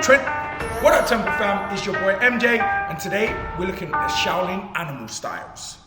Trent. What up, Temple fam? It's your boy MJ, and today we're looking at the Shaolin animal styles.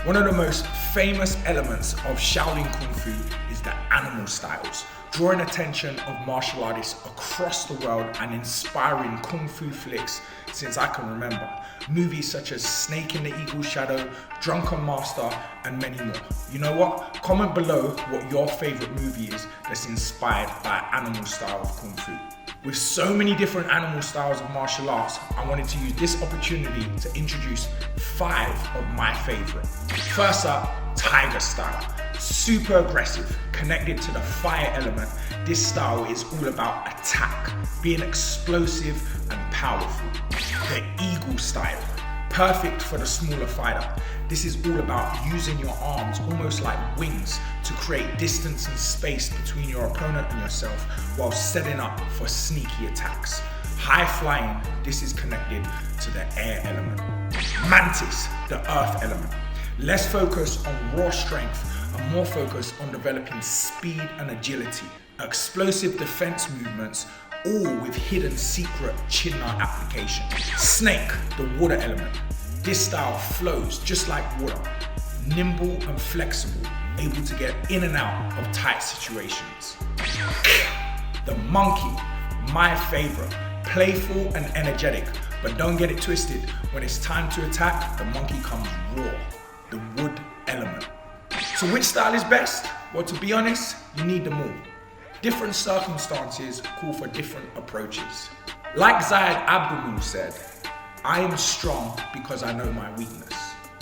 One of the most famous elements of Shaolin Kung Fu is the animal styles, drawing attention of martial artists across the world and inspiring Kung Fu flicks since I can remember. Movies such as Snake in the Eagle's Shadow, Drunken Master, and many more. You know what? Comment below what your favorite movie is that's inspired by animal style of Kung Fu. With so many different animal styles of martial arts, I wanted to use this opportunity to introduce 5 of my favorite. First up, Tiger Style. Super aggressive, connected to the fire element. This style is all about attack, being explosive and powerful. The Eagle Style, perfect for the smaller fighter. This is all about using your arms almost like wings to create distance and space between your opponent and yourself while setting up for sneaky attacks. High flying, this is connected to the air element. Mantis, the earth element. Less focus on raw strength and more focus on developing speed and agility. Explosive defense movements, all with hidden secret chin knot application. Snake, the water element. This style flows just like water, nimble and flexible, able to get in and out of tight situations. The monkey, my favorite, playful and energetic, but don't get it twisted. When it's time to attack, the monkey comes raw, the wood element. So which style is best? Well, to be honest, you need them all. Different circumstances call for different approaches. Like Zayed Abdul said, I am strong because I know my weakness.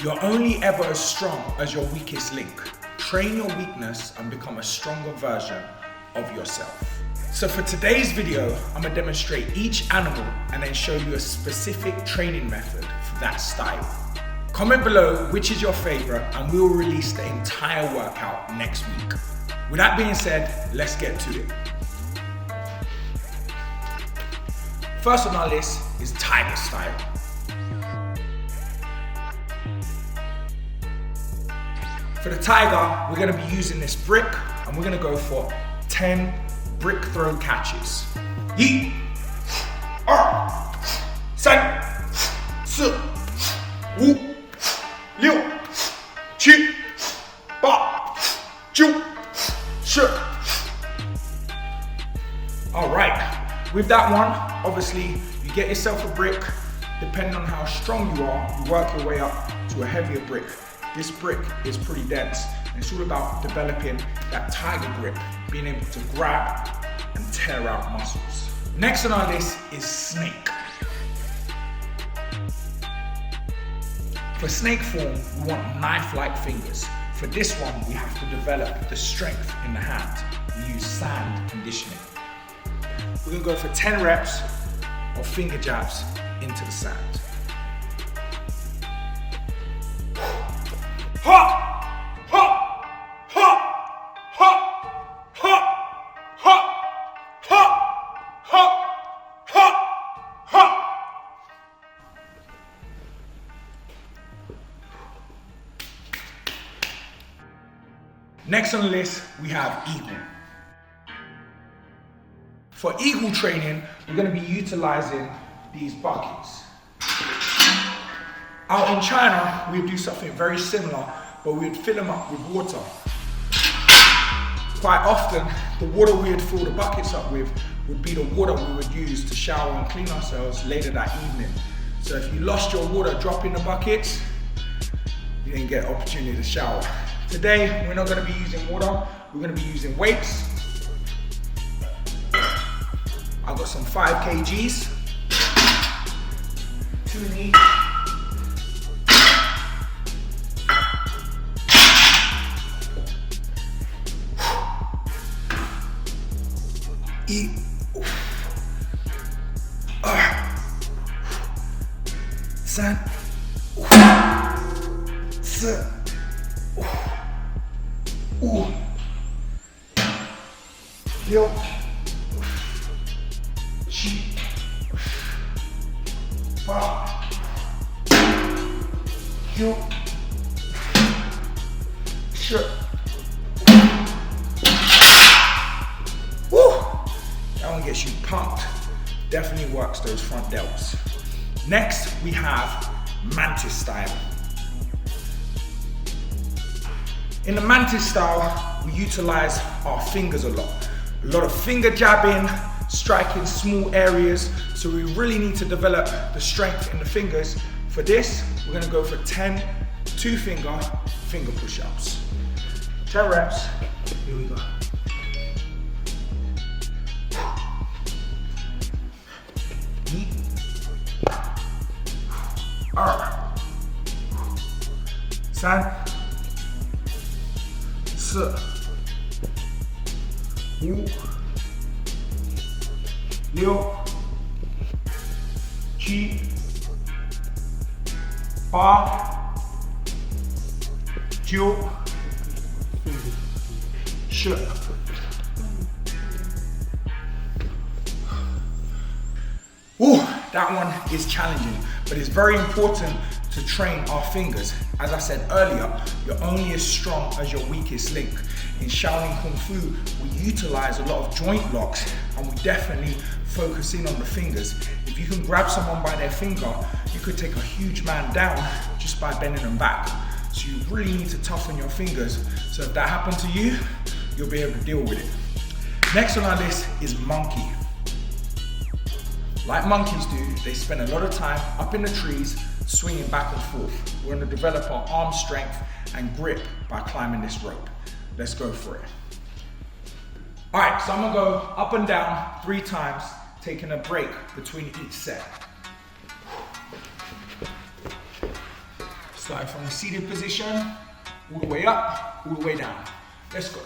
You're only ever as strong as your weakest link. Train your weakness and become a stronger version of yourself. So for today's video, I'm gonna demonstrate each animal and then show you a specific training method for that style. Comment below which is your favorite and we will release the entire workout next week. With that being said, let's get to it. First on our list is Tiger Style. For the tiger, we're gonna be using this brick and we're gonna go for 10 brick throw catches. Yi, 2, 3, 4, 5, 6, 7, 8, 9, 10. All right, with that one, obviously you get yourself a brick. Depending on how strong you are, you work your way up to a heavier brick. This brick is pretty dense, and it's all about developing that tiger grip, being able to grab and tear out muscles. Next on our list is snake. For snake form, we want knife-like fingers. For this one, we have to develop the strength in the hand. We use sand conditioning. We're gonna go for 10 reps of finger jabs into the sand. Ha! Ha! Ha! Ha! Ha! Ha! Ha! Ha! Ha! Ha! Next on the list, we have eagle. For eagle training, we're going to be utilizing these buckets. Out in China, we'd do something very similar, but we'd fill them up with water. Quite often, the water we would fill the buckets up with would be the water we would use to shower and clean ourselves later that evening. So if you lost your water dropping the buckets, you didn't get an opportunity to shower. Today, we're not going to be using water, we're going to be using weights. I've got some 5 kgs, 2 in each. Eat. San. Yo. Chi. Ba. Q. Sh. Woo! That one gets you pumped. Definitely works those front delts. Next, we have Mantis Style. In the Mantis Style, we utilize our fingers a lot. A lot of finger jabbing, striking small areas. So we really need to develop the strength in the fingers. For this, we're gonna go for 10 two-finger push-ups. 10 reps, here we go. San, Si, Wu, Liu, Chi, Ba, Jiu, Shi. Ooh, that one is challenging, but it's very important to train our fingers. As I said earlier, you're only as strong as your weakest link. In Shaolin Kung Fu, we utilize a lot of joint locks and we definitely focus in on the fingers. If you can grab someone by their finger, you could take a huge man down just by bending them back. So you really need to toughen your fingers. So if that happened to you, you'll be able to deal with it. Next on our list is monkey. Like monkeys do, they spend a lot of time up in the trees, swinging back and forth. We're going to develop our arm strength and grip by climbing this rope. Let's go for it. All right, so I'm gonna go up and down 3 times, taking a break between each set. Start from the seated position, all the way up, all the way down. Let's go.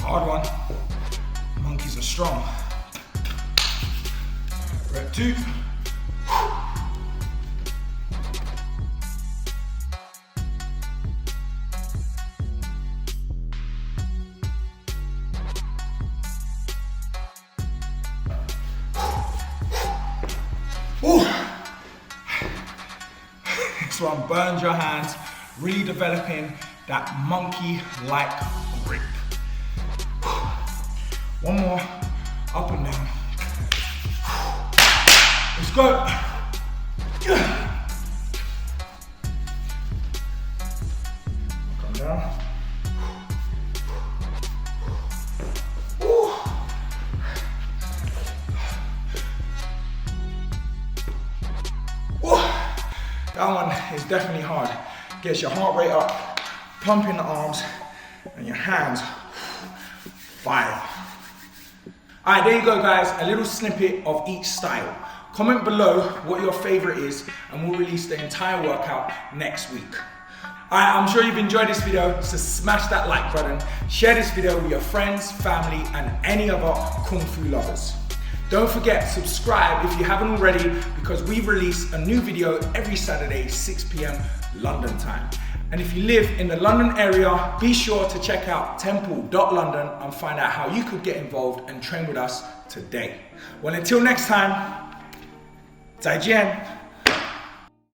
Hard one. Monkeys are strong. Rep 2. Ooh. This one burns your hands, really developing that monkey-like grip. One more, up and down. Let's go. Come down. That one is definitely hard. Gets your heart rate up, pumping the arms, and your hands fire. All right, there you go, guys. A little snippet of each style. Comment below what your favorite is, and we'll release the entire workout next week. All right, I'm sure you've enjoyed this video, so smash that like button. Share this video with your friends, family, and any other Kung Fu lovers. Don't forget, subscribe if you haven't already, because we release a new video every Saturday, 6 p.m. London time. And if you live in the London area, be sure to check out temple.london and find out how you could get involved and train with us today. Well, until next time, 再见.